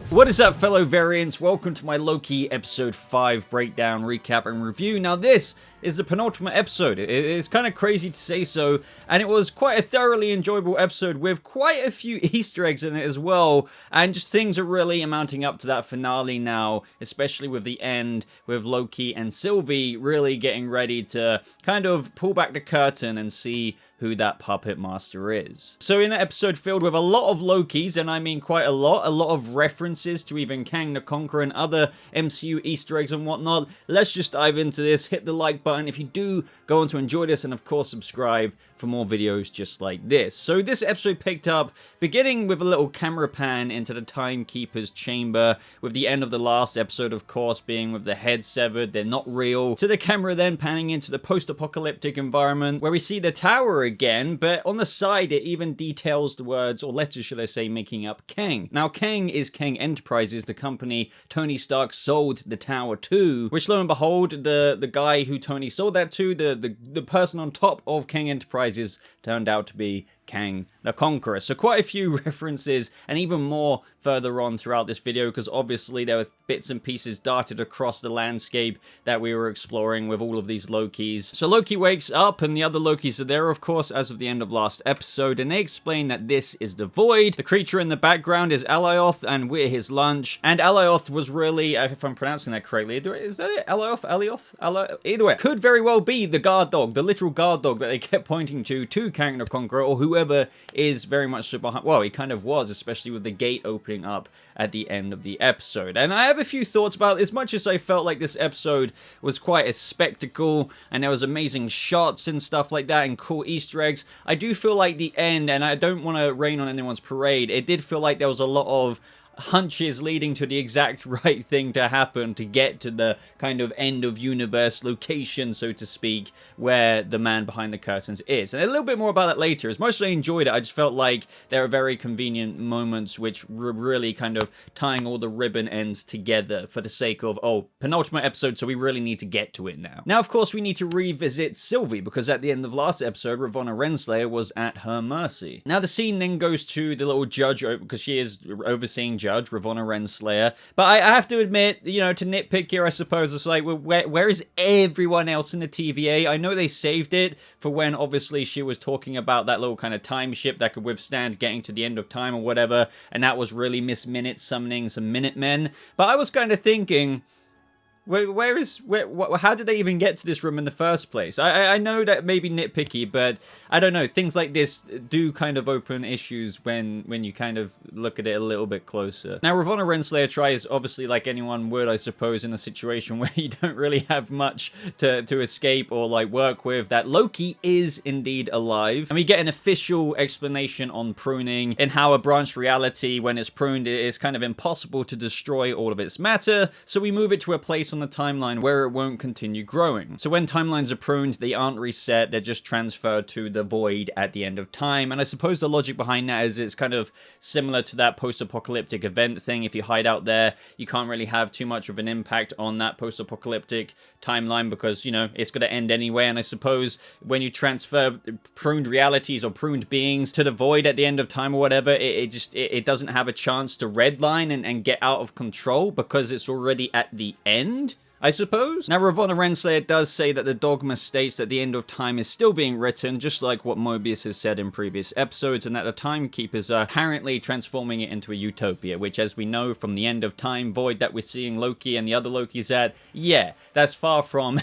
What is up, fellow variants? Welcome to my Loki episode 5 breakdown, recap, and review. Now, this is the penultimate episode. It's kind of crazy to say so, and it was quite a thoroughly enjoyable episode with quite a few Easter eggs in it as well, and just things are really amounting up to that finale now, especially with the end, with Loki and Sylvie really getting ready to kind of pull back the curtain and see who that puppet master is. So in an episode filled with a lot of Lokis, and I mean quite a lot of references to even Kang the Conqueror and other MCU Easter eggs and whatnot, let's just dive into this. Hit the like button if you do go on to enjoy this, and of course subscribe for more videos just like this. So this episode picked up beginning with a little camera pan into the Timekeeper's chamber, with the end of the last episode of course being with the head severed, they're not real, to the camera then panning into the post-apocalyptic environment where we see the tower again, but on the side it even details the words, or letters should I say, making up Kang. Now Kang is Kang Enterprises, the company Tony Stark sold the tower to, which lo and behold, the guy who Tony sold that to, the person on top of Kang Enterprises, turned out to be Kang the Conqueror. So quite a few references, and even more further on throughout this video, because obviously there were bits and pieces darted across the landscape that we were exploring with all of these Lokis. So Loki wakes up, and the other Lokis are there, of course, as of the end of last episode, and they explain that this is the Void. The creature in the background is Alioth, and we're his lunch. And Alioth was really, if I'm pronouncing that correctly, is that it? Alioth? Either way, could very well be the guard dog, the literal guard dog that they kept pointing to Kang the Conqueror, or whoever is very much so behind. Well, he kind of was, especially with the gate opening up at the end of the episode. And I have a few thoughts about it. As much as I felt like this episode was quite a spectacle, and there was amazing shots and stuff like that, and cool Easter eggs, I do feel like the end, and I don't want to rain on anyone's parade, it did feel like there was a lot of hunches leading to the exact right thing to happen to get to the kind of end of universe location, so to speak, where the man behind the curtains is. And a little bit more about that later. As much as I enjoyed it, I just felt like there are very convenient moments which were really kind of tying all the ribbon ends together for the sake of, oh, penultimate episode, so we really need to get to it now. Now, of course, we need to revisit Sylvie, because at the end of last episode, Renslayer was at her mercy. Now, the scene then goes to the little judge, because she is overseeing Judge Renslayer, but I have to admit, you know, to nitpick here, I suppose, it's like, where is everyone else in the TVA? I know they saved it for when, obviously, she was talking about that little kind of time ship that could withstand getting to the end of time or whatever, and that was really Miss Minute summoning some Minutemen, but I was kind of thinking, how did they even get to this room in the first place? I know that may be nitpicky, but I don't know. Things like this do kind of open issues when you kind of look at it a little bit closer. Now, Renslayer tries, obviously, like anyone would, I suppose, in a situation where you don't really have much to escape or, like, work with, that Loki is indeed alive. And we get an official explanation on pruning, and how a branched reality, when it's pruned, it is kind of impossible to destroy all of its matter, so we move it to a place on the timeline where it won't continue growing. So when timelines are pruned, they aren't reset, they're just transferred to the void at the end of time. And I suppose the logic behind that is it's kind of similar to that post-apocalyptic event thing. If you hide out there, you can't really have too much of an impact on that post-apocalyptic timeline, because, you know, it's going to end anyway. And I suppose when you transfer pruned realities or pruned beings to the void at the end of time or whatever, it doesn't have a chance to redline and get out of control, because it's already at the end, I suppose. Now, Renslayer does say that the dogma states that the end of time is still being written, just like what Mobius has said in previous episodes, and that the Timekeepers are apparently transforming it into a utopia, which, as we know from the end of time void that we're seeing Loki and the other Lokis at, yeah, that's far from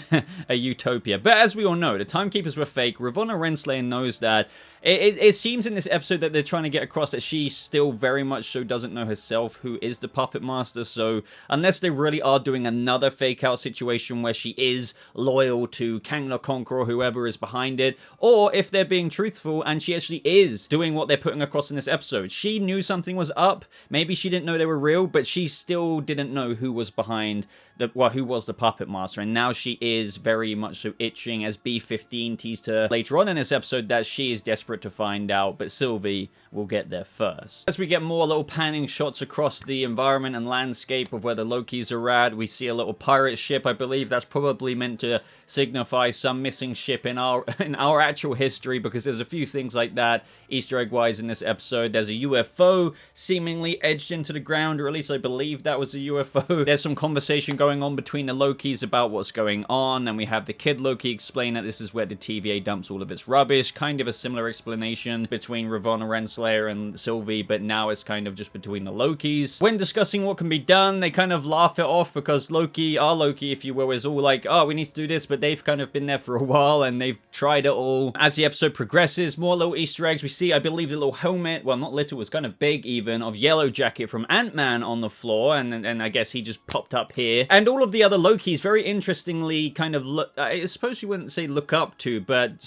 a utopia. But as we all know, the Timekeepers were fake. Renslayer knows that. It seems in this episode that they're trying to get across that she still very much so doesn't know herself who is the puppet master, so unless they really are doing another fake out situation where she is loyal to Kang the Conqueror or whoever is behind it, or if they're being truthful and she actually is doing what they're putting across in this episode. She knew something was up, maybe she didn't know they were real, but she still didn't know who was behind who was the puppet master, and now she is very much so itching, as B15 teased her later on in this episode, that she is desperate to find out, but Sylvie will get there first. As we get more little panning shots across the environment and landscape of where the Lokis are at, we see a little pirate pirate ship. I believe that's probably meant to signify some missing ship in our actual history, because there's a few things like that Easter egg wise in this episode. There's a UFO seemingly edged into the ground, or at least I believe that was a UFO. There's some conversation going on between the Lokis about what's going on, and we have the kid Loki explain that this is where the TVA dumps all of its rubbish. Kind of a similar explanation between Ravonna Renslayer and Sylvie, but now it's kind of just between the Lokis. When discussing what can be done, they kind of laugh it off, because Loki, our Loki if you will, is all like, oh, we need to do this, but they've kind of been there for a while and they've tried it all. As the episode progresses, more little Easter eggs. We see, I believe, the little helmet, well, not little, it's kind of big even, of Yellow Jacket from Ant-Man on the floor, and I guess he just popped up here. And all of the other Lokis, very interestingly, kind of look, I suppose you wouldn't say look up to, but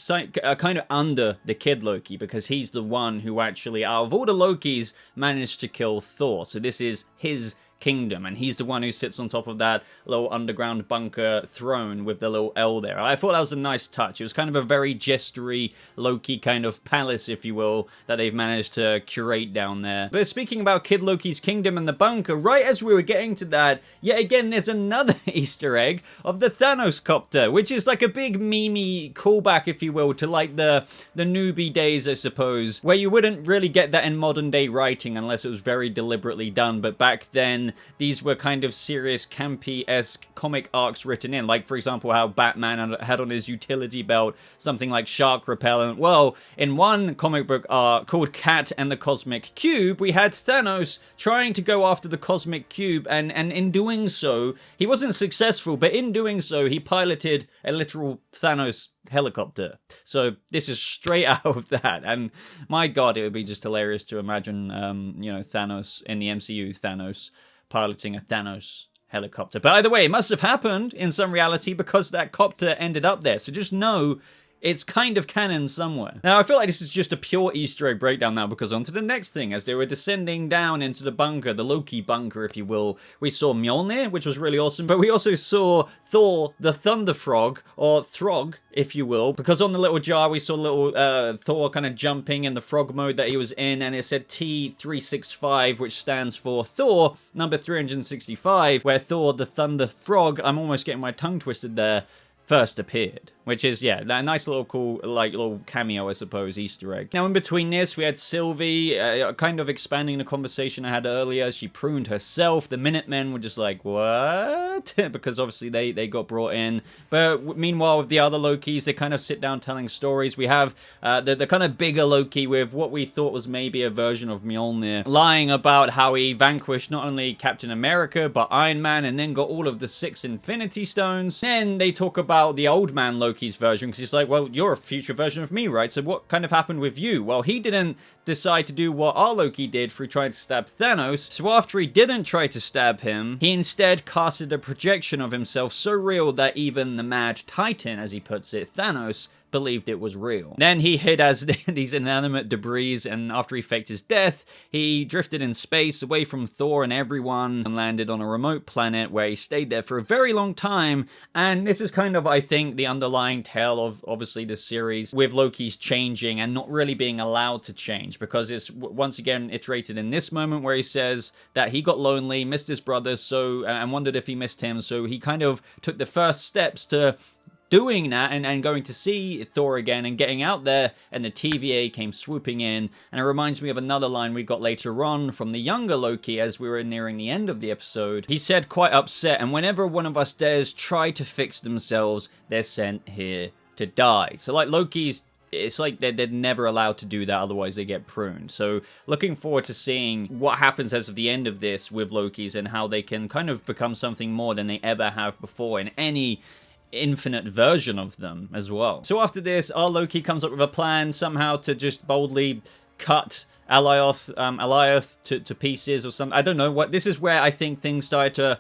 kind of under the kid Loki, because he's the one who actually, out of all the Lokis, managed to kill Thor. So this is his kingdom, and he's the one who sits on top of that little underground bunker throne with the little L there. I thought that was a nice touch. It was kind of a very gestury Loki kind of palace, if you will, that they've managed to curate down there. But speaking about Kid Loki's kingdom and the bunker, right as we were getting to that, yet again there's another Easter egg of the Thanos copter, which is like a big memey callback, if you will, to like the newbie days, I suppose, where you wouldn't really get that in modern day writing unless it was very deliberately done. But back then, these were kind of serious, campy-esque comic arcs written in. Like, for example, how Batman had on his utility belt something like shark repellent. Well, in one comic book arc called Cat and the Cosmic Cube, we had Thanos trying to go after the Cosmic Cube, and in doing so, he wasn't successful, but in doing so, he piloted a literal Thanos helicopter. So this is straight out of that, and my god, it would be just hilarious to imagine, you know, Thanos in the MCU, Thanos piloting a Thanos helicopter. But either way, it must have happened in some reality, because that copter ended up there. So just know it's kind of canon somewhere. Now, I feel like this is just a pure Easter egg breakdown now, because on to the next thing. As they were descending down into the bunker, the Loki bunker, if you will, we saw Mjolnir, which was really awesome, but we also saw Thor, the Thunder Frog, or Throg, if you will, because on the little jar, we saw little Thor kind of jumping in the frog mode that he was in, and it said T365, which stands for Thor, number 365, where Thor, the Thunder Frog, I'm almost getting my tongue twisted there, first appeared, which is, yeah, that nice little cool, like, little cameo, I suppose, Easter egg. Now, in between this, we had Sylvie, kind of expanding the conversation I had earlier. She pruned herself. The Minutemen were just like, what? Because obviously they got brought in. But meanwhile, with the other Lokis, they kind of sit down telling stories. We have the kind of bigger Loki with what we thought was maybe a version of Mjolnir, lying about how he vanquished not only Captain America, but Iron Man, and then got all of the 6 Infinity Stones. Then they talk about the old man Loki's version, because he's like, well, you're a future version of me, right? So what kind of happened with you? Well, he didn't decide to do what our Loki did through trying to stab Thanos. So after he didn't try to stab him, he instead casted a projection of himself so real that even the Mad Titan, as he puts it, Thanos, believed it was real. Then he hid as these inanimate debris, and after he faked his death, he drifted in space away from Thor and everyone and landed on a remote planet where he stayed there for a very long time. And this is kind of, I think, the underlying tale of, obviously, the series, with Loki's changing and not really being allowed to change, because it's once again iterated in this moment where he says that he got lonely, missed his brother, so and wondered if he missed him, so he kind of took the first steps to doing that and going to see Thor again and getting out there, and the TVA came swooping in. And it reminds me of another line we got later on from the younger Loki as we were nearing the end of the episode. He said, quite upset, and whenever one of us dares try to fix themselves, they're sent here to die. So like Loki's, it's like they're never allowed to do that, otherwise they get pruned. So looking forward to seeing what happens as of the end of this with Loki's, and how they can kind of become something more than they ever have before in any infinite version of them as well. So after this, our Loki comes up with a plan somehow to just boldly cut alioth to pieces or something. I don't know what. This is where I think things started to...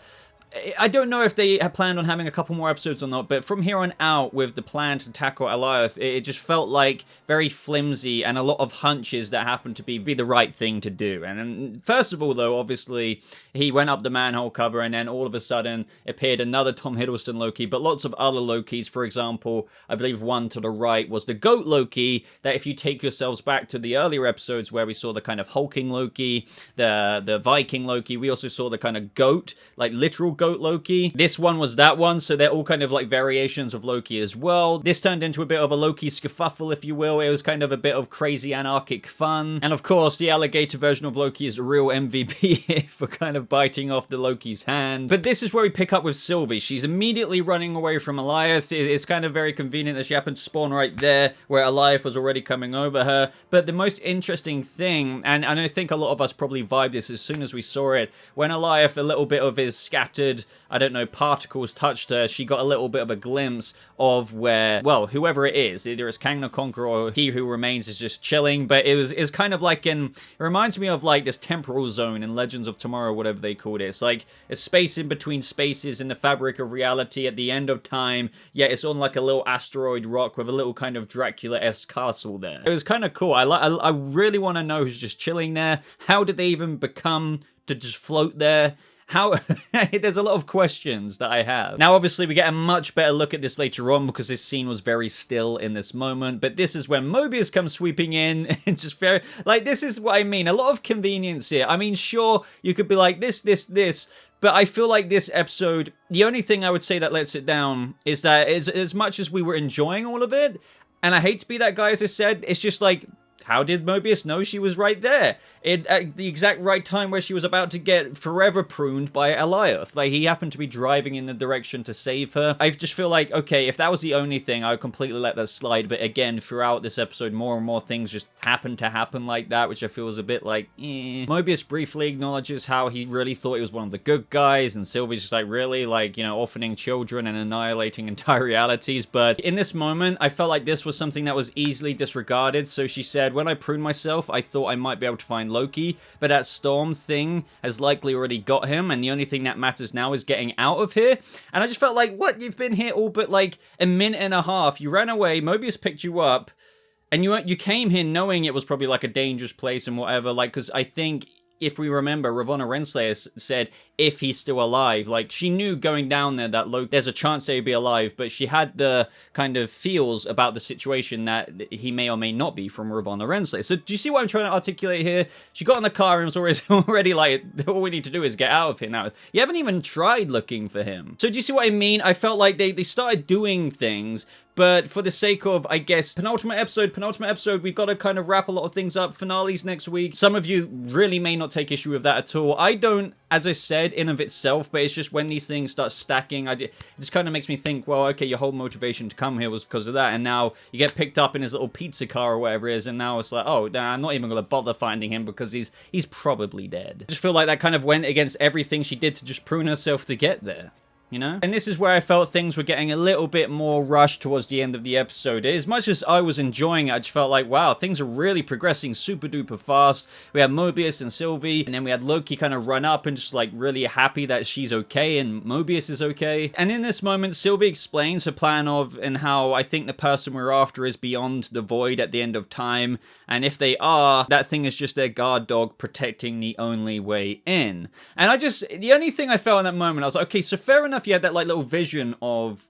I don't know if they had planned on having a couple more episodes or not, but from here on out, with the plan to tackle alioth, it just felt like very flimsy and a lot of hunches that happened to be the right thing to do. And first of all, though, obviously, he went up the manhole cover, and then all of a sudden appeared another Tom Hiddleston Loki, but lots of other Lokis. For example, I believe one to the right was the Goat Loki, that if you take yourselves back to the earlier episodes where we saw the kind of hulking Loki, the Viking Loki, we also saw the kind of goat, like literal goat scapegoat Loki. This one was that one, so they're all kind of like variations of Loki as well. This turned into a bit of a Loki skerfuffle, if you will. It was kind of a bit of crazy anarchic fun. And of course, the alligator version of Loki is the real MVP for kind of biting off the Loki's hand. But this is where we pick up with Sylvie. She's immediately running away from alioth. It's kind of very convenient that she happened to spawn right there where alioth was already coming over her. But the most interesting thing, and I think a lot of us probably vibed this as soon as we saw it, when alioth, a little bit of his scattered, I don't know, particles touched her, she got a little bit of a glimpse of where, well, whoever it is, either it's Kang the Conqueror or He Who Remains, is just chilling. But it's kind of like it reminds me of like this temporal zone in Legends of Tomorrow, whatever they called it. It's like a space in between spaces in the fabric of reality at the end of time, yet it's on like a little asteroid rock with a little kind of Dracula-esque castle there. It was kind of cool. I really want to know who's just chilling there. How did they even become to just float there? How there's a lot of questions that I have. Now, obviously, we get a much better look at this later on because this scene was very still in this moment. But this is when Mobius comes sweeping in. It's just very, like, this is what I mean. A lot of convenience here. I mean, sure, you could be like this. But I feel like this episode, the only thing I would say that lets it down is that as much as we were enjoying all of it, and I hate to be that guy, as I said, it's just like, how did Mobius know she was right there? At the exact right time where she was about to get forever pruned by alioth. Like, he happened to be driving in the direction to save her. I just feel like, okay, if that was the only thing, I would completely let that slide. But again, throughout this episode, more and more things just happen to happen like that, which I feel is a bit like, eh. Mobius briefly acknowledges how he really thought he was one of the good guys, and Sylvie's just like, really? Like, you know, orphaning children and annihilating entire realities. But in this moment, I felt like this was something that was easily disregarded. So she said, when I pruned myself, I thought I might be able to find Loki, but that storm thing has likely already got him, and the only thing that matters now is getting out of here. And I just felt like, what? You've been here all but like a minute and a half. You ran away, Mobius picked you up, and you came here knowing it was probably like a dangerous place and whatever, like, because I think, if we remember, Ravonna Renslayer said, if he's still alive, like, she knew going down there that there's a chance that he'd be alive, but she had the kind of feels about the situation that he may or may not be from Ravonna Renslayer. So do you see what I'm trying to articulate here? She got in the car and was already like, all we need to do is get out of here now. You haven't even tried looking for him. So do you see what I mean? I felt like they started doing things, but for the sake of, I guess, penultimate episode, we've got to kind of wrap a lot of things up. Finales next week. Some of you really may not take issue with that at all. I don't, as I said, in of itself, but it's just when these things start stacking, it just kind of makes me think, well, okay, your whole motivation to come here was because of that, and now you get picked up in his little pizza car or whatever it is, and now it's like, oh, nah, I'm not even going to bother finding him because he's probably dead. I just feel like that kind of went against everything she did to just prune herself to get there. You know? And this is where I felt things were getting a little bit more rushed towards the end of the episode. As much as I was enjoying it, I just felt like, wow, things are really progressing super duper fast. We had Mobius and Sylvie, and then we had Loki kind of run up and just like really happy that she's okay and Mobius is okay. And in this moment, Sylvie explains her plan of and how I think the person we're after is beyond the void at the end of time. And if they are, that thing is just their guard dog protecting the only way in. And the only thing I felt in that moment, I was like, okay, so fair enough. You had that like little vision of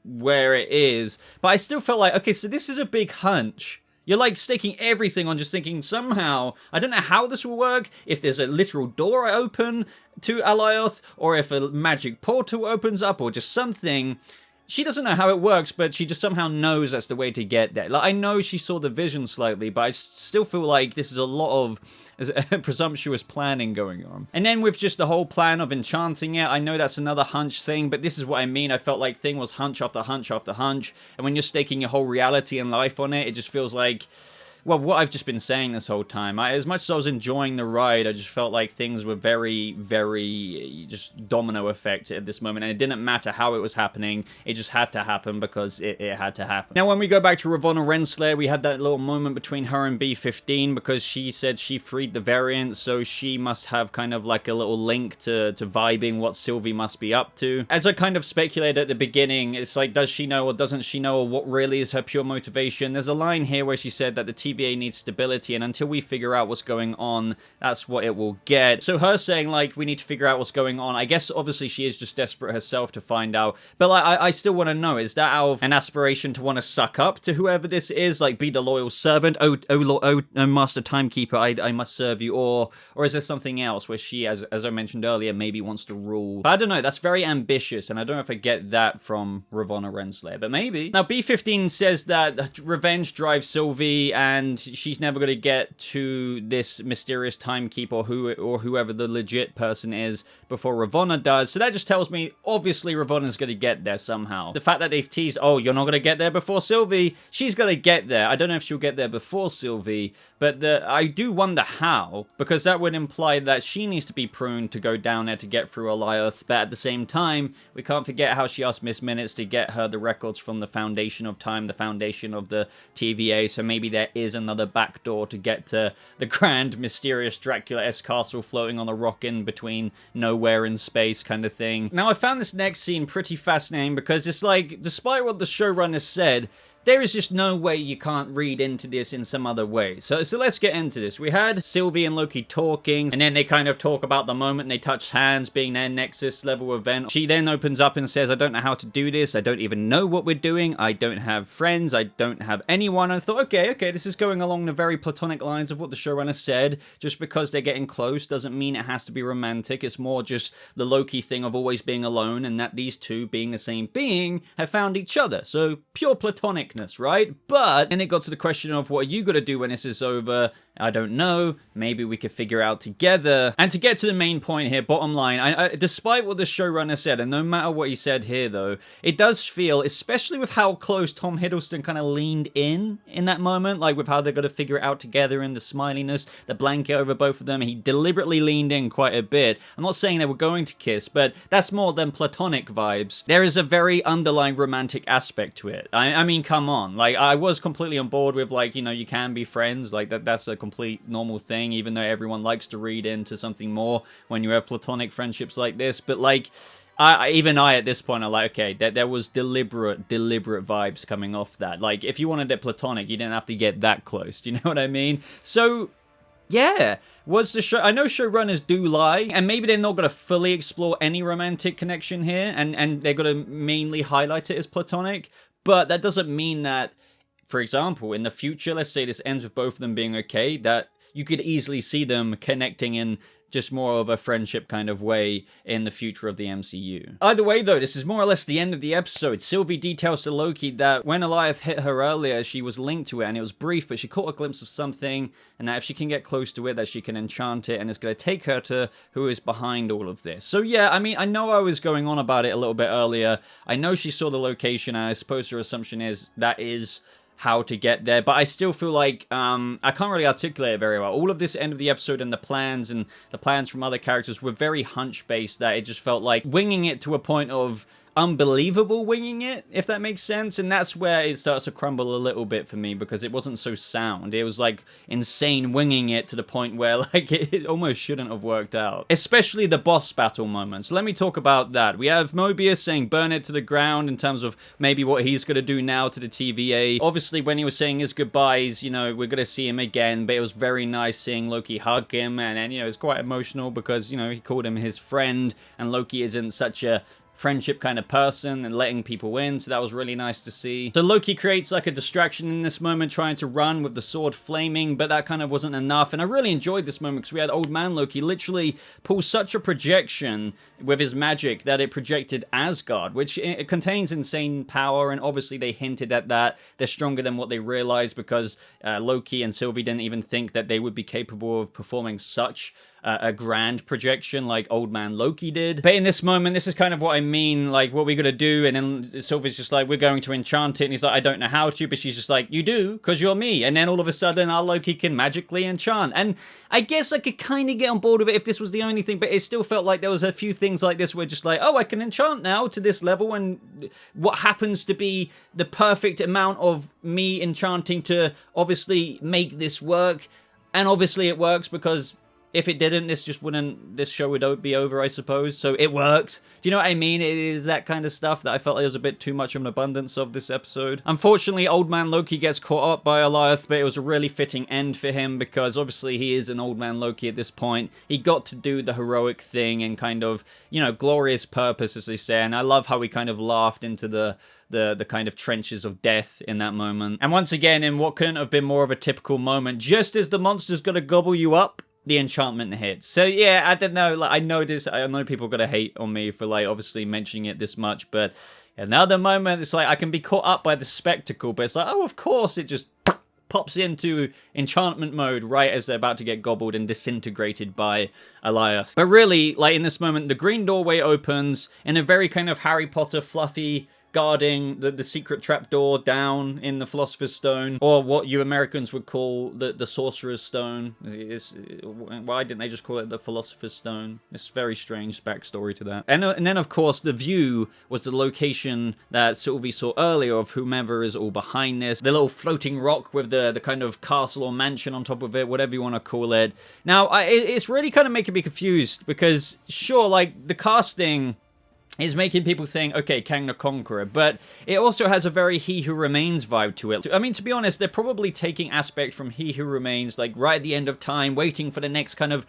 where it is, but I still felt like, okay, so this is a big hunch. You're like staking everything on just thinking somehow, I don't know how this will work, if there's a literal door I open to alioth, or if a magic portal opens up, or just something. She doesn't know how it works, but she just somehow knows that's the way to get there. Like, I know she saw the vision slightly, but I still feel like this is a lot of presumptuous planning going on. And then with just the whole plan of enchanting it, I know that's another hunch thing, but this is what I mean. I felt like thing was hunch after hunch after hunch, and when you're staking your whole reality and life on it, it just feels like, well, what I've just been saying this whole time. As much as I was enjoying the ride, I just felt like things were very, very just domino effect at this moment. And it didn't matter how it was happening. It just had to happen because it had to happen. Now, when we go back to Ravonna Renslayer, we had that little moment between her and B15 because she said she freed the variant. So she must have kind of like a little link to vibing what Sylvie must be up to. As I kind of speculated at the beginning, it's like, does she know or doesn't she know, or what really is her pure motivation? There's a line here where she said that the TVA needs stability, and until we figure out what's going on, that's what it will get. So her saying, like, we need to figure out what's going on, I guess obviously she is just desperate herself to find out, but like, I still want to know, is that out of an aspiration to want to suck up to whoever this is, like be the loyal servant, oh master timekeeper, I must serve you, or is there something else where she, as I mentioned earlier, maybe wants to rule? But I don't know, that's very ambitious, and I don't know if I get that from Ravonna Renslayer, but maybe. Now, B15 says that revenge drives Sylvie, and she's never going to get to this mysterious timekeeper or whoever the legit person is before Ravonna does, so that just tells me, obviously, Ravonna's going to get there somehow. The fact that they've teased, oh, you're not going to get there before Sylvie, she's going to get there. I don't know if she'll get there before Sylvie, but I do wonder how, because that would imply that she needs to be pruned to go down there to get through alioth, but at the same time, we can't forget how she asked Miss Minutes to get her the records from the Foundation of Time, the foundation of the TVA, so maybe there is another backdoor to get to the grand, mysterious Dracula-esque castle floating on a rock in between nowhere and space kind of thing. Now, I found this next scene pretty fascinating because it's like, despite what the showrunner said, there is just no way you can't read into this in some other way. So let's get into this. We had Sylvie and Loki talking, and then they kind of talk about the moment they touch hands being their Nexus level event. She then opens up and says, I don't know how to do this. I don't even know what we're doing. I don't have friends. I don't have anyone. I thought, okay, this is going along the very platonic lines of what the showrunner said. Just because they're getting close doesn't mean it has to be romantic. It's more just the Loki thing of always being alone, and that these two, being the same being, have found each other. So pure platonic, right? But then it got to the question of, what are you going to do when this is over? I don't know. Maybe we could figure out together. And to get to the main point here, bottom line, despite what the showrunner said, and no matter what he said here though, it does feel, especially with how close Tom Hiddleston kind of leaned in that moment, like with how they're going to figure it out together and the smiliness, the blanket over both of them, he deliberately leaned in quite a bit. I'm not saying they were going to kiss, but that's more than platonic vibes. There is a very underlying romantic aspect to it. I mean, come on. Like, I was completely on board with, like, you know, you can be friends, like that's a complete normal thing, even though everyone likes to read into something more when you have platonic friendships like this, but like, even I at this point are like, okay, there was deliberate vibes coming off that. Like, if you wanted it platonic, you didn't have to get that close, do you know what I mean? So, yeah, was the show, I know showrunners do lie, and maybe they're not going to fully explore any romantic connection here, and they're going to mainly highlight it as platonic, but that doesn't mean that, for example, in the future, let's say this ends with both of them being okay, that you could easily see them connecting in just more of a friendship kind of way in the future of the MCU. Either way though, this is more or less the end of the episode. Sylvie details to Loki that when alioth hit her earlier, she was linked to it, and it was brief, but she caught a glimpse of something, and that if she can get close to it, that she can enchant it, and it's going to take her to who is behind all of this. So yeah, I mean, I know I was going on about it a little bit earlier. I know she saw the location, and I suppose her assumption is that is how to get there, but I still feel like I can't really articulate it very well. All of this end of the episode and the plans from other characters were very hunch-based, that it just felt like winging it to a point of unbelievable winging it, if that makes sense, and that's where it starts to crumble a little bit for me, because it wasn't so sound. It was like insane winging it to the point where like it almost shouldn't have worked out, especially the boss battle moments. Let me talk about that. We have Mobius saying burn it to the ground in terms of maybe what he's going to do now to the TVA. Obviously when he was saying his goodbyes, you know, we're going to see him again, but it was very nice seeing Loki hug him, and you know, it's quite emotional because, you know, he called him his friend, and Loki isn't such a friendship kind of person and letting people in, so that was really nice to see. So Loki creates like a distraction in this moment, trying to run with the sword flaming, but that kind of wasn't enough, and I really enjoyed this moment because we had old man Loki literally pull such a projection with his magic that it projected Asgard, which it contains insane power, and obviously they hinted at that. They're stronger than what they realized because Loki and Sylvie didn't even think that they would be capable of performing such a grand projection like old man Loki did. But in this moment, this is kind of what I mean, like, what we gotta do, and then Sylvie's just like, we're going to enchant it, and he's like, I don't know how to, but she's just like, you do, because you're me, and then all of a sudden our Loki can magically enchant, and I guess I could kind of get on board with it if this was the only thing, but it still felt like there was a few things like this where just like, oh, I can enchant now to this level, and what happens to be the perfect amount of me enchanting to obviously make this work, and obviously it works because if it didn't, this show would be over, I suppose. So it worked. Do you know what I mean? It is that kind of stuff that I felt there was a bit too much of an abundance of this episode. Unfortunately, Old Man Loki gets caught up by alioth, but it was a really fitting end for him because obviously he is an Old Man Loki at this point. He got to do the heroic thing and kind of, you know, glorious purpose, as they say. And I love how he kind of laughed into the kind of trenches of death in that moment. And once again, in what couldn't have been more of a typical moment, just as the monster's gonna gobble you up, the enchantment hits. So yeah, I don't know, like, I know people are gonna hate on me for, like, obviously mentioning it this much, but another moment, it's like, I can be caught up by the spectacle, but it's like, oh, of course, it just pops into enchantment mode right as they're about to get gobbled and disintegrated by alioth. But really, like, in this moment, the green doorway opens in a very kind of Harry Potter fluffy, guarding the secret trapdoor down in the Philosopher's Stone, or what you Americans would call the Sorcerer's Stone. Why didn't they just call it the Philosopher's Stone? It's very strange backstory to that. And then, of course, the view was the location that Sylvie saw earlier of whomever is all behind this. The little floating rock with the kind of castle or mansion on top of it, whatever you want to call it. Now, it's really kind of making me confused, because, sure, like, the casting is making people think, okay, Kang the Conqueror, but it also has a very He Who Remains vibe to it. I mean, to be honest, they're probably taking aspect from He Who Remains, like, right at the end of time, waiting for the next kind of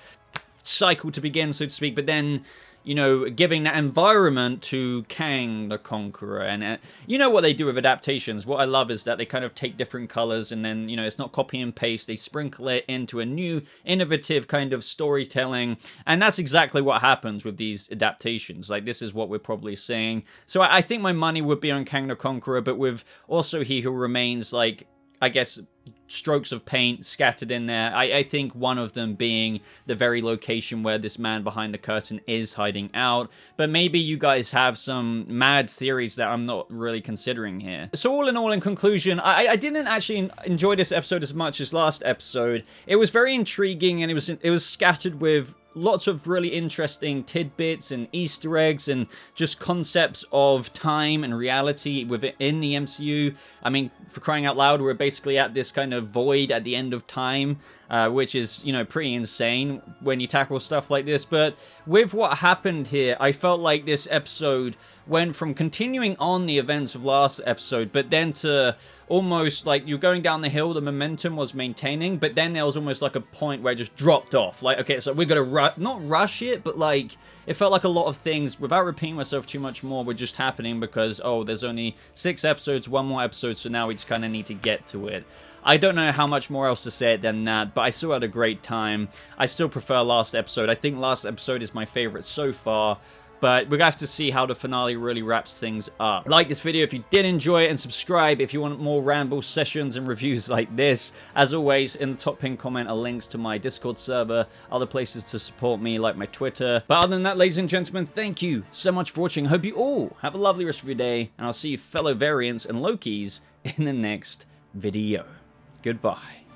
cycle to begin, so to speak, but then, you know, giving that environment to Kang the Conqueror. And you know what they do with adaptations. What I love is that they kind of take different colors and then, you know, it's not copy and paste. They sprinkle it into a new, innovative kind of storytelling. And that's exactly what happens with these adaptations. Like, this is what we're probably seeing. So I think my money would be on Kang the Conqueror, but with also He Who Remains, like, I guess, strokes of paint scattered in there. I think one of them being the very location where this man behind the curtain is hiding out. But maybe you guys have some mad theories that I'm not really considering here. So all, in conclusion, I didn't actually enjoy this episode as much as last episode. It was very intriguing, and it was scattered with lots of really interesting tidbits and Easter eggs and just concepts of time and reality within the MCU. I mean, for crying out loud, we're basically at this kind of void at the end of time, which is, you know, pretty insane when you tackle stuff like this. But with what happened here, I felt like this episode went from continuing on the events of last episode, but then to almost like you're going down the hill, the momentum was maintaining, but then there was almost like a point where it just dropped off. Like, okay, so we're gonna not rush it, but like, it felt like a lot of things, without repeating myself too much more, were just happening because, oh, there's only 6 episodes, 1 more episode, so now we just kind of need to get to it. I don't know how much more else to say than that, but I still had a great time. I still prefer last episode. I think last episode is my favorite so far. But we're going to have to see how the finale really wraps things up. Like this video if you did enjoy it, and subscribe if you want more ramble sessions and reviews like this. As always, in the top pinned comment are links to my Discord server, other places to support me like my Twitter. But other than that, ladies and gentlemen, thank you so much for watching. I hope you all have a lovely rest of your day, and I'll see you fellow variants and Lokis in the next video. Goodbye.